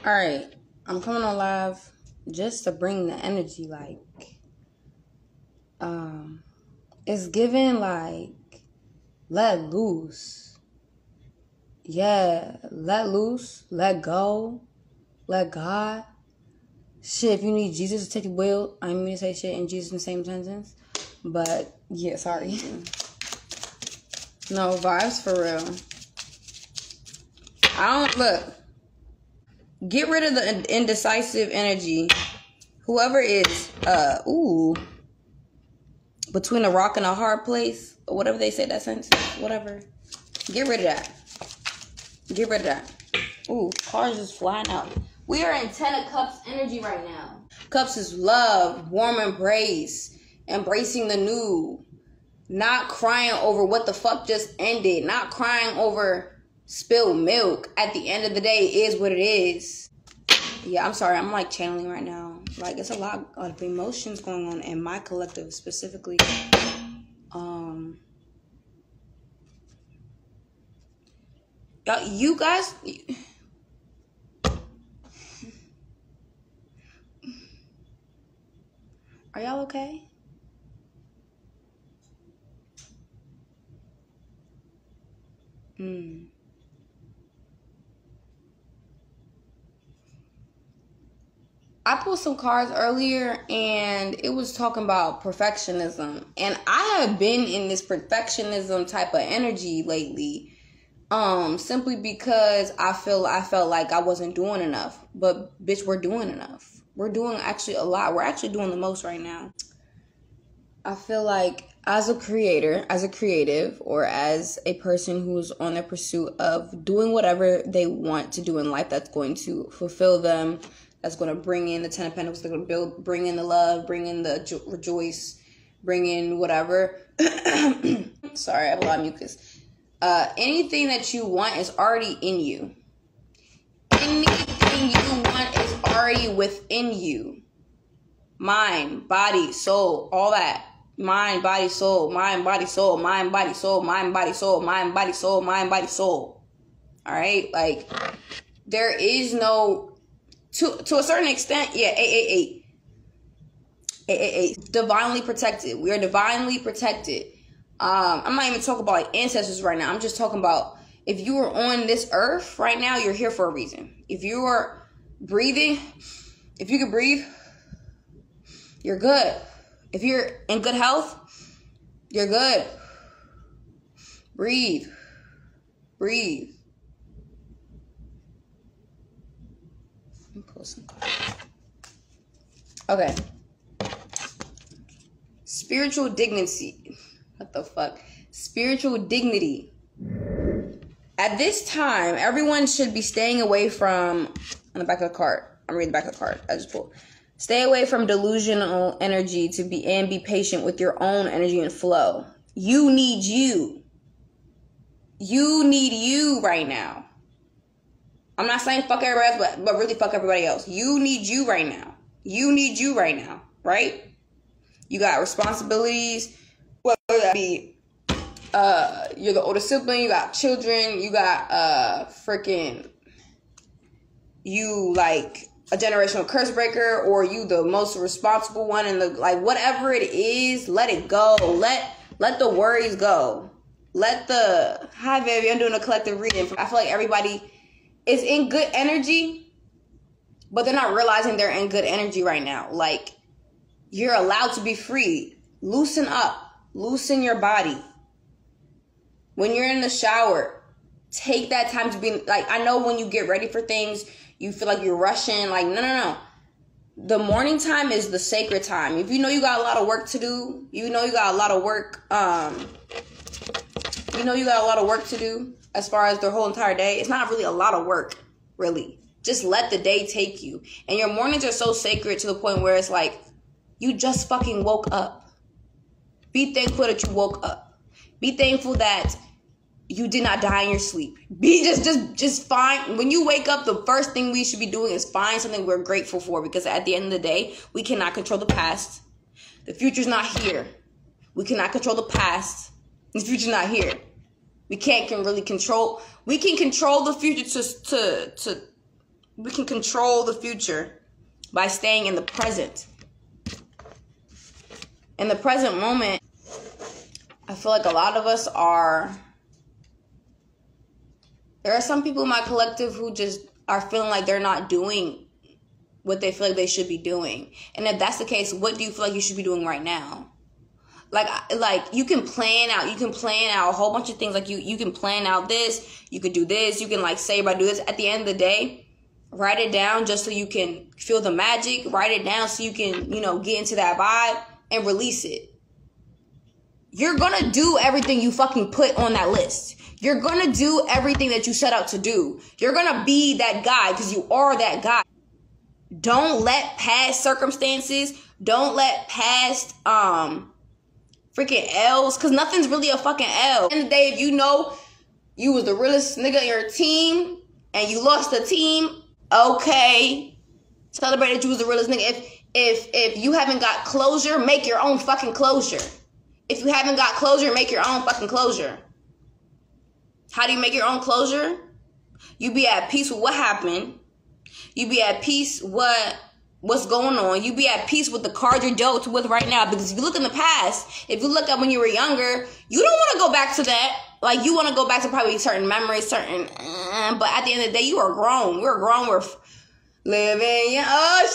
Alright, I'm coming on live just to bring the energy, like, it's given, like, let loose. Yeah, let loose, let go, let God. Shit, if you need Jesus to take the wheel, I didn't mean to say shit and Jesus in the same sentence, but, yeah, sorry. No, vibes for real. Look, get rid of the indecisive energy. Whoever is, between a rock and a hard place, or whatever they say that sentence, whatever. Get rid of that. Get rid of that. Ooh, cars just flying out. We are in 10 of Cups energy right now. Cups is love, warm embrace, embracing the new, not crying over what the fuck just ended, not crying over spilled milk. At the end of the day, it is what it is. Yeah, I'm sorry. I'm like channeling right now. Like, it's a lot of emotions going on in my collective specifically. You guys, are y'all okay? I pulled some cards earlier and it was talking about perfectionism. And I have been in this perfectionism type of energy lately. Simply because I felt like I wasn't doing enough. But bitch, we're doing enough. We're doing actually a lot. We're actually doing the most right now. I feel like as a creator, as a creative, or as a person who's on the pursuit of doing whatever they want to do in life that's going to fulfill them, that's going to bring in the 10 of Pentacles, that's going to bring in the love, bring in the rejoice, bring in whatever. Sorry, I have a lot of mucus. Anything that you want is already in you. Anything you want is already within you. Mind, body, soul, all that. Mind, body, soul, mind, body, soul, mind, body, soul, mind, body, soul, mind, body, soul, mind, body, soul. All right? Like, there is no... To a certain extent, yeah, 888. Divinely protected. We are divinely protected. I'm not even talking about like ancestors right now. I'm just talking about if you are on this earth right now, you're here for a reason. If you are breathing, if you can breathe, you're good. If you're in good health, you're good. Breathe. Breathe. Let me pull some cards. Okay. Spiritual dignity. What the fuck? Spiritual dignity. At this time, everyone should be staying away from... On the back of the card. I'm reading the back of the card. I just pulled. Stay away from delusional energy and be patient with your own energy and flow. You need you. You need you right now. I'm not saying fuck everybody else, but really fuck everybody else. You need you right now. You need you right now, right? You got responsibilities, whether that be you're the older sibling, you got children, you got you like a generational curse breaker, or you the most responsible one, and like whatever it is, let it go. Let the worries go. Hi baby, I'm doing a collective reading. I feel like everybody is in good energy, but they're not realizing they're in good energy right now. Like, you're allowed to be free. Loosen up. Loosen your body. When you're in the shower, take that time to be like, I know when you get ready for things, you feel like you're rushing. Like, no. The morning time is the sacred time. If you know you got a lot of work to do, you know you got a lot of work, to do as far as the whole entire day. It's not really a lot of work, really. Just let the day take you. And your mornings are so sacred to the point where it's like, you just fucking woke up. Be thankful that you woke up. Be thankful that you did not die in your sleep. Be just fine. When you wake up, the first thing we should be doing is find something we're grateful for, because at the end of the day, we cannot control the past. The future's not here. We cannot control the past. The future's not here. We can't really control. We can control the future to We can control the future by staying in the present. In the present moment, I feel like a lot of us are... There are some people in my collective who just are feeling like they're not doing what they feel like they should be doing. And if that's the case, what do you feel like you should be doing right now? Like you can plan out a whole bunch of things. Like you can plan out this, you could do this, you can like say about do this. At the end of the day, write it down just so you can feel the magic. Write it down so you can, get into that vibe and release it. You're gonna do everything you fucking put on that list. You're gonna do everything that you set out to do. You're gonna be that guy because you are that guy. Don't let past circumstances, don't let past freaking L's, because nothing's really a fucking L. At the end of the day, if you know you was the realest nigga in your team and you lost the team, okay, celebrate that you was the realest nigga. If you haven't got closure, make your own fucking closure. If you haven't got closure, make your own fucking closure. How do you make your own closure? You be at peace with what happened. You be at peace what's going on. You be at peace with the card you're dealt with right now. Because if you look in the past, if you look at when you were younger, you don't want to go back to that. Like, you want to go back to probably certain memories, but at the end of the day, you are grown. We're grown. We're living young.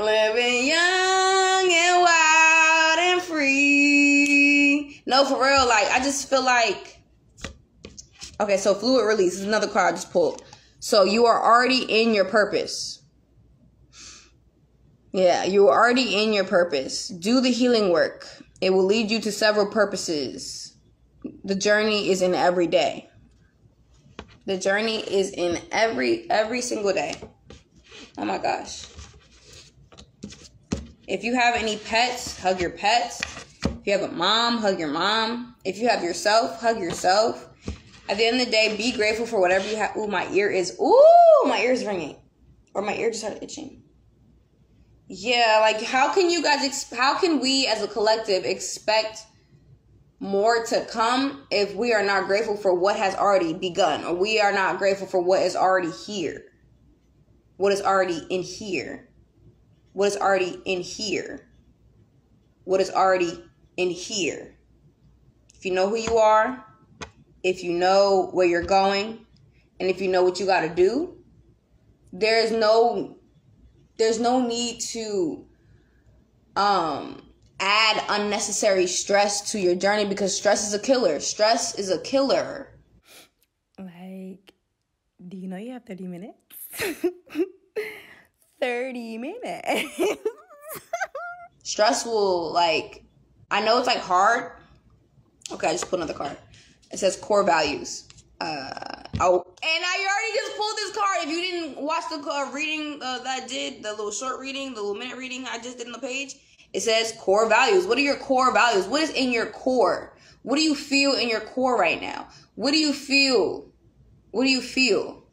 Living young and wild and free. No, for real. Like, I just feel like, okay, so fluid release is another card I just pulled. So you are already in your purpose. Yeah, you are already in your purpose. Do the healing work. It will lead you to several purposes. The journey is in every day. The journey is in every single day. Oh my gosh. If you have any pets, hug your pets. If you have a mom, hug your mom. If you have yourself, hug yourself. At the end of the day, be grateful for whatever you have. Ooh, my ear is ringing. Or my ear just started itching. Yeah, like, how can we as a collective expect more to come if we are not grateful for what has already begun? Or we are not grateful for what is already here? What is already in here? What is already in here? What is already in here? If you know who you are, if you know where you're going, and if you know what you got to do, there's no need to add unnecessary stress to your journey, because stress is a killer. Stress is a killer. Like, do you know you have 30 minutes? 30 minutes. Stress will, like, I know it's like hard. Okay, I just put another card. It says core values. And I already just pulled this card. If you didn't watch the reading that I did, the little short reading, the little minute reading I just did on the page, it says core values. What are your core values? What is in your core? What do you feel in your core right now? What do you feel? What do you feel?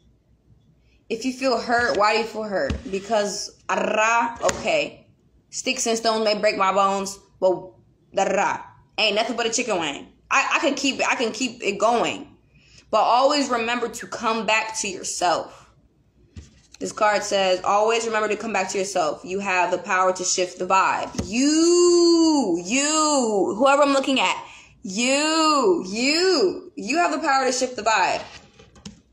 If you feel hurt, why do you feel hurt? Because, okay, sticks and stones may break my bones, but ain't nothing but a chicken wing. I can keep it going. But always remember to come back to yourself. This card says, always remember to come back to yourself. You have the power to shift the vibe. You, whoever I'm looking at, you have the power to shift the vibe.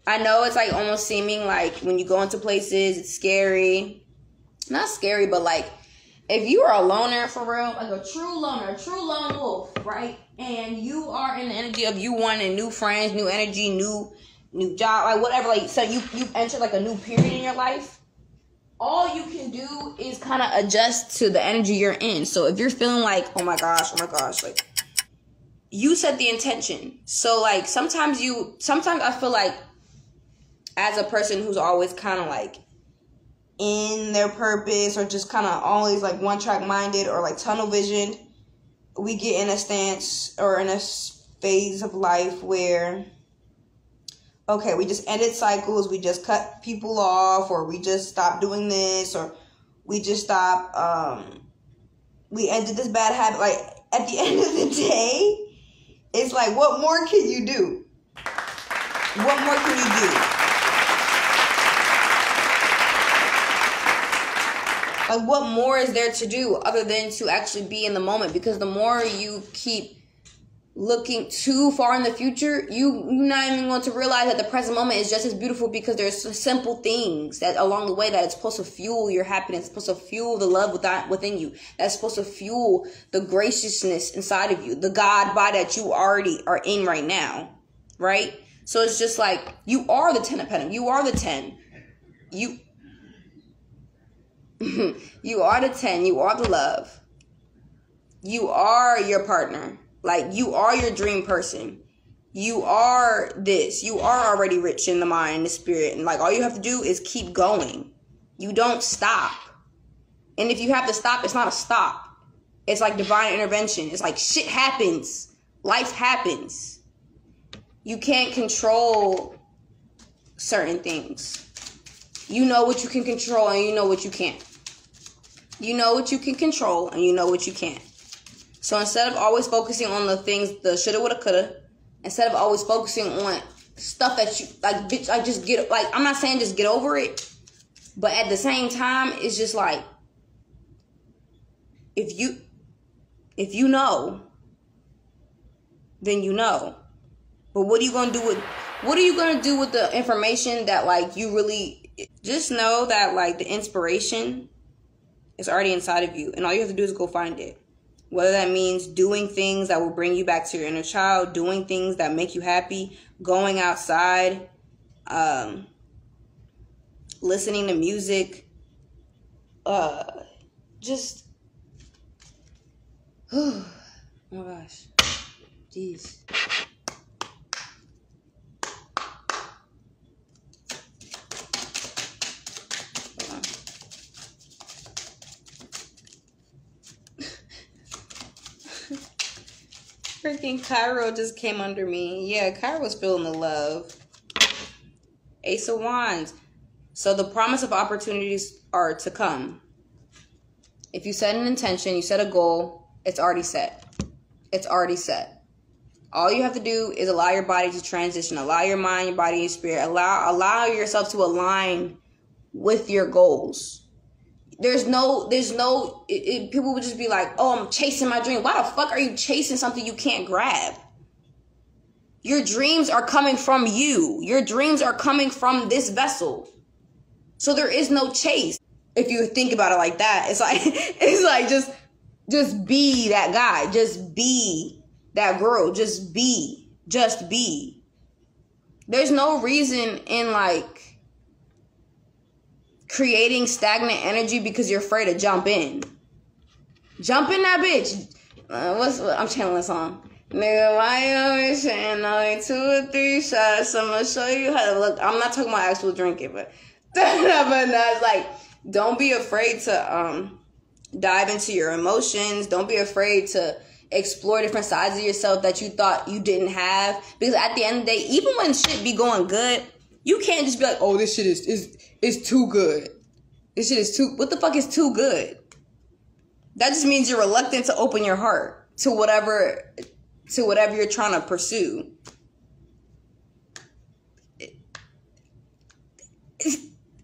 I know it's like almost seeming like when you go into places, it's scary. Not scary, but like, if you are a loner for real, like a true loner, a true lone wolf, right? And you are in the energy of you wanting new friends, new energy, new job, like whatever. Like, so you've entered like a new period in your life. All you can do is kind of adjust to the energy you're in. So if you're feeling like, oh my gosh, like, you set the intention. So like sometimes I feel like as a person who's always kind of like in their purpose, or just kind of always like one track minded, or like tunnel visioned, we get in a stance or in a phase of life where, okay, we just ended cycles, we just cut people off, or we just stopped doing this, or we just stopped, we ended this bad habit. Like, at the end of the day, it's like, what more can you do? What more can you do? Like, what more is there to do other than to actually be in the moment? Because the more you keep looking too far in the future, you're not even going to realize that the present moment is just as beautiful, because there's simple things that along the way that it's supposed to fuel your happiness, supposed to fuel the love within you, that's supposed to fuel the graciousness inside of you, the God body that you already are in right now, right? So it's just like, you are the 10 of Pentacles. You are the 10. You are the 10. You are the love. You are your partner. Like, you are your dream person. You are this. You are already rich in the mind and the spirit. And, like, all you have to do is keep going. You don't stop. And if you have to stop, it's not a stop. It's like divine intervention. It's like shit happens. Life happens. You can't control certain things. You know what you can control and you know what you can't. You know what you can control and you know what you can't. So instead of always focusing on the things, the shoulda, woulda, coulda, instead of always focusing on stuff that you, like, bitch, I just get, like, I'm not saying just get over it, but at the same time, it's just like, if you know, then you know. But what are you going to do with the information that, like, you really, just know that, like, the inspiration is already inside of you, and all you have to do is go find it. Whether that means doing things that will bring you back to your inner child, doing things that make you happy, going outside, listening to music, just, oh my gosh, jeez. Freaking Cairo just came under me. Yeah, Cairo's feeling the love. Ace of Wands. So the promise of opportunities are to come. If you set an intention, you set a goal, it's already set. It's already set. All you have to do is allow your body to transition. Allow your mind, your body, your spirit. Allow yourself to align with your goals. People would just be like, oh, I'm chasing my dream. Why the fuck are you chasing something you can't grab? Your dreams are coming from you. Your dreams are coming from this vessel. So there is no chase. If you think about it like that, it's like just be that guy. Just be that girl. Just be. There's no reason in, like, creating stagnant energy because you're afraid to jump in. Jump in that bitch. I'm channeling a song. Nigga, why you always saying only 2 or 3 shots? I'm gonna show you how to look. I'm not talking about actual drinking, but it's like, don't be afraid to dive into your emotions. Don't be afraid to explore different sides of yourself that you thought you didn't have. Because at the end of the day, even when shit be going good, you can't just be like, oh, this shit is too good. This shit is too, what the fuck is too good? That just means you're reluctant to open your heart to whatever you're trying to pursue.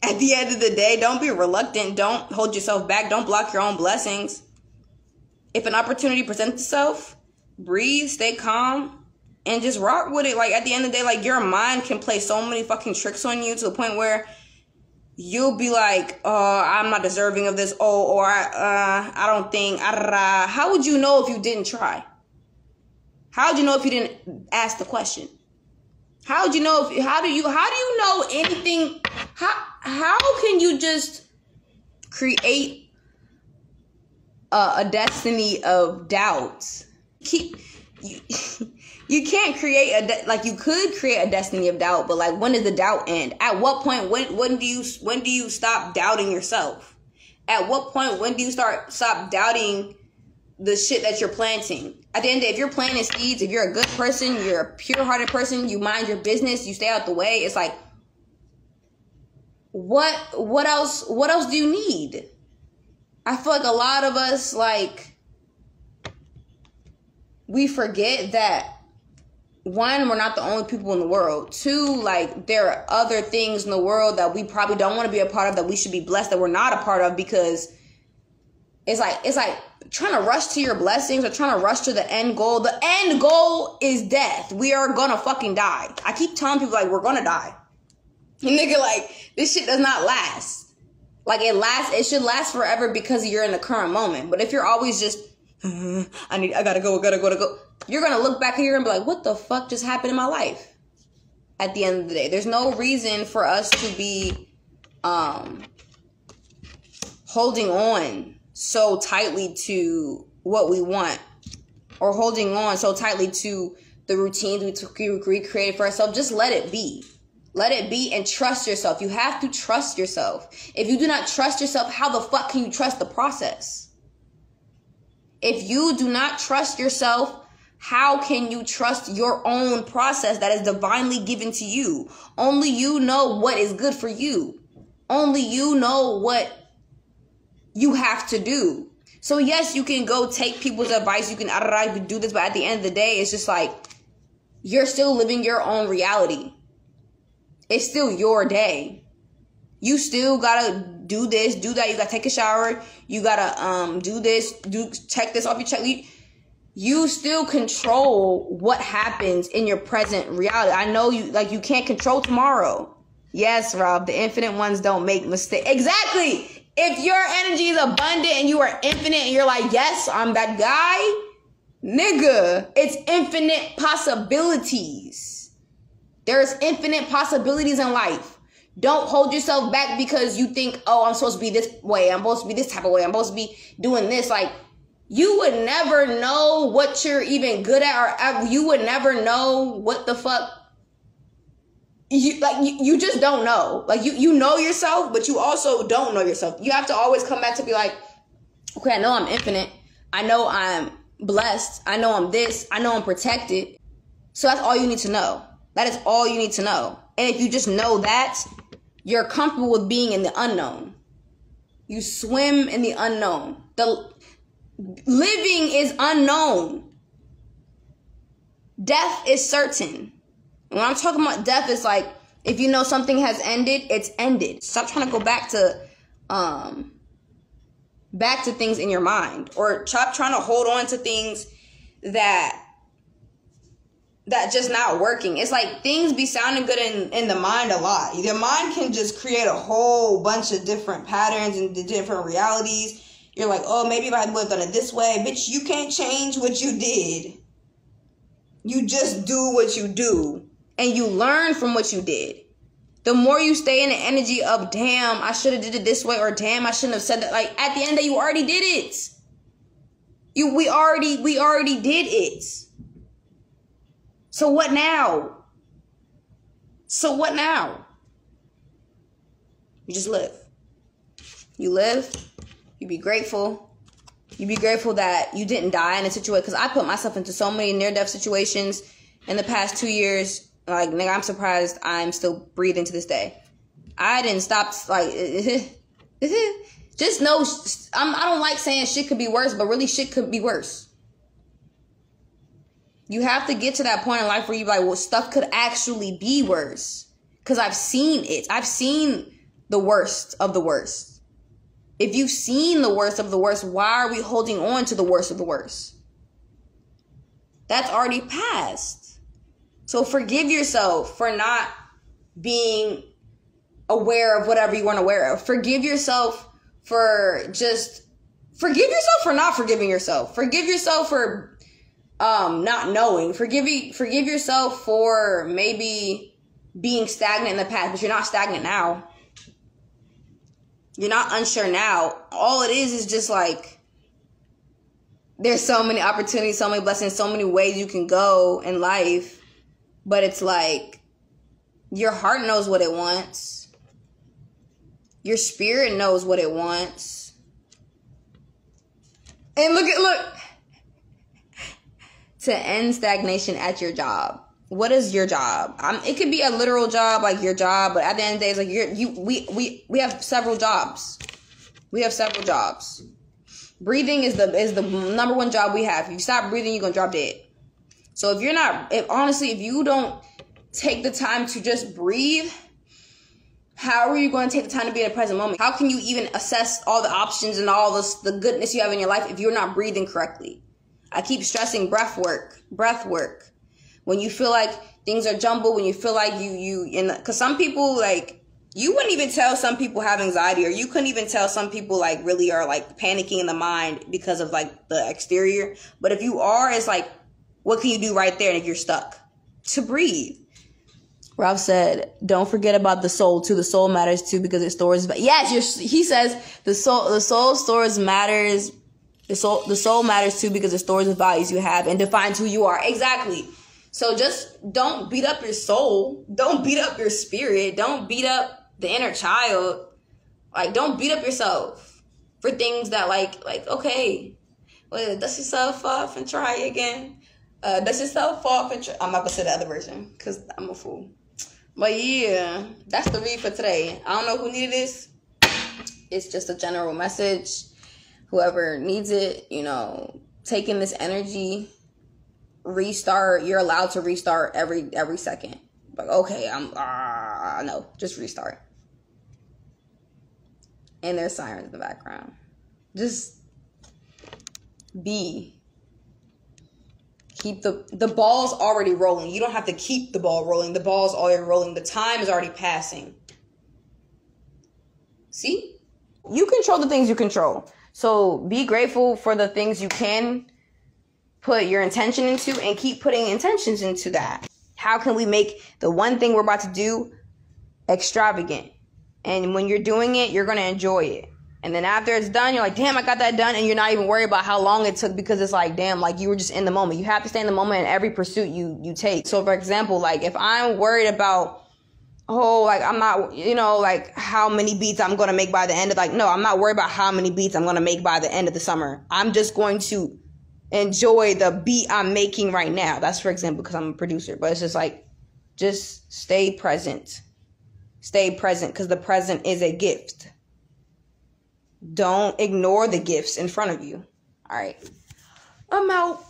At the end of the day, don't be reluctant. Don't hold yourself back. Don't block your own blessings. If an opportunity presents itself, breathe, stay calm, and just rock with it. Like, at the end of the day, like, your mind can play so many fucking tricks on you to the point where you'll be like, I'm not deserving of this. Or I don't think. How would you know if you didn't try? How would you know if you didn't ask the question? How would you know how do you know anything? How can you just create a destiny of doubts? You can't create you could create a destiny of doubt, but, like, when does the doubt end? At what point? When do you stop doubting yourself? At what point? When do you stop doubting the shit that you're planting? At the end of the day, if you're planting seeds, if you're a good person, you're a pure-hearted person, you mind your business, you stay out the way, it's like, what else do you need? I feel like a lot of us, like, we forget that, one, we're not the only people in the world. Two, like, there are other things in the world that we probably don't want to be a part of, that we should be blessed that we're not a part of, because It's like trying to rush to your blessings or trying to rush to the end goal. The end goal is death. We are gonna fucking die. I keep telling people, like, we're gonna die. And nigga, like, this shit does not last. Like, it should last forever because you're in the current moment. But if you're always just, I gotta go. You're gonna look back here and be like, what the fuck just happened in my life? At the end of the day, there's no reason for us to be holding on so tightly to what we want, or holding on so tightly to the routines we recreated for ourselves. Just let it be. Let it be and trust yourself. You have to trust yourself. If you do not trust yourself, how the fuck can you trust the process? If you do not trust yourself, how can you trust your own process that is divinely given to you? Only you know what is good for you. Only you know what you have to do. So yes, you can go take people's advice. You can do this, but at the end of the day, it's just like, you're still living your own reality. It's still your day. You still gotta do this, do that. You gotta take a shower. You gotta do this, check this off your checklist. You still control what happens in your present reality. I know you can't control tomorrow. Yes, Rob, the infinite ones don't make mistakes. Exactly. If your energy is abundant and you are infinite and you're like, yes, I'm that guy, nigga, it's infinite possibilities. There's infinite possibilities in life. Don't hold yourself back because you think, oh, I'm supposed to be this way. I'm supposed to be this type of way. I'm supposed to be doing this. Like, you would never know what you're even good at, or you would never know what the fuck. You just don't know. Like, you know yourself, but you also don't know yourself. You have to always come back to be like, okay, I know I'm infinite. I know I'm blessed. I know I'm this. I know I'm protected. So that's all you need to know. That is all you need to know. And if you just know that, you're comfortable with being in the unknown. You swim in the unknown. The living is unknown. Death is certain. When I'm talking about death, it's like, if you know something has ended, it's ended. Stop trying to go back to things in your mind, or stop trying to hold on to things that just not working. It's like, things be sounding good in the mind a lot. Your mind can just create a whole bunch of different patterns and different realities. You're like, oh, maybe if I would have done it this way. Bitch, you can't change what you did. You just do what you do. And you learn from what you did. The more you stay in the energy of, damn, I should have did it this way, or damn, I shouldn't have said that. Like, at the end of the day, you already did it. We already did it. So what now? You just live. You live. You be grateful. You be grateful that you didn't die in a situation. Because I put myself into so many near-death situations in the past 2 years. Like, nigga, I'm surprised I'm still breathing to this day. I didn't stop, like, just know, I don't like saying shit could be worse, but really shit could be worse. You have to get to that point in life where you're like, well, stuff could actually be worse. Because I've seen it. I've seen the worst of the worst. If you've seen the worst of the worst, why are we holding on to the worst of the worst? That's already passed. So forgive yourself for not being aware of whatever you weren't aware of. Forgive yourself for not forgiving yourself. Forgive yourself for not knowing. Forgive yourself for maybe being stagnant in the past, but you're not stagnant now. You're not unsure now. All it is just like, there's so many opportunities, so many blessings, so many ways you can go in life. But it's like, your heart knows what it wants. Your spirit knows what it wants. And look. To end stagnation at your job. What is your job? It could be a literal job, like your job, but at the end of the day, it's like we have several jobs. We have several jobs. Breathing is the number one job we have. If you stop breathing, you're gonna drop dead. So if you don't take the time to just breathe, How are you going to take the time to be in the present moment? How can you even assess all the options and all the goodness you have in your life if you're not breathing correctly? I keep stressing breath work. When you feel like things are jumbled, when you feel like because some people, like, you wouldn't even tell some people have anxiety, or you couldn't even tell some people like really are like panicking in the mind because of like the exterior. But if you are, it's like, what can you do right there? And if you're stuck, to breathe. Ralph said, don't forget about the soul too. The soul matters too because it stores. Yes, he says the soul stores matters. The soul matters too because it stores the values you have and defines who you are. Exactly. So just don't beat up your soul. Don't beat up your spirit. Don't beat up the inner child. Like, don't beat up yourself for things that like, okay, well, dust yourself off and try again. Dust yourself off and try. I'm not going to say the other version because I'm a fool. But yeah, that's the read for today. I don't know who needed this. It's just a general message. Whoever needs it, take in this energy, restart. You're allowed to restart every second. Like, okay, no, just restart. And there's sirens in the background. Just be. Keep the ball's already rolling. You don't have to keep the ball rolling. The ball's already rolling. The time is already passing. See? You control the things you control. So be grateful for the things you can put your intention into and keep putting intentions into that. How can we make the one thing we're about to do extravagant? And when you're doing it, you're going to enjoy it. And then after it's done, you're like, damn, I got that done. And you're not even worried about how long it took because it's like, damn, like you were just in the moment. You have to stay in the moment in every pursuit you take. So for example, like if I'm worried about, I'm not, like how many beats I'm going to make by the end of no, I'm not worried about how many beats I'm going to make by the end of the summer. I'm just going to enjoy the beat I'm making right now. That's for example, because I'm a producer, but it's just like, just stay present. Stay present because the present is a gift. Don't ignore the gifts in front of you. All right. I'm out.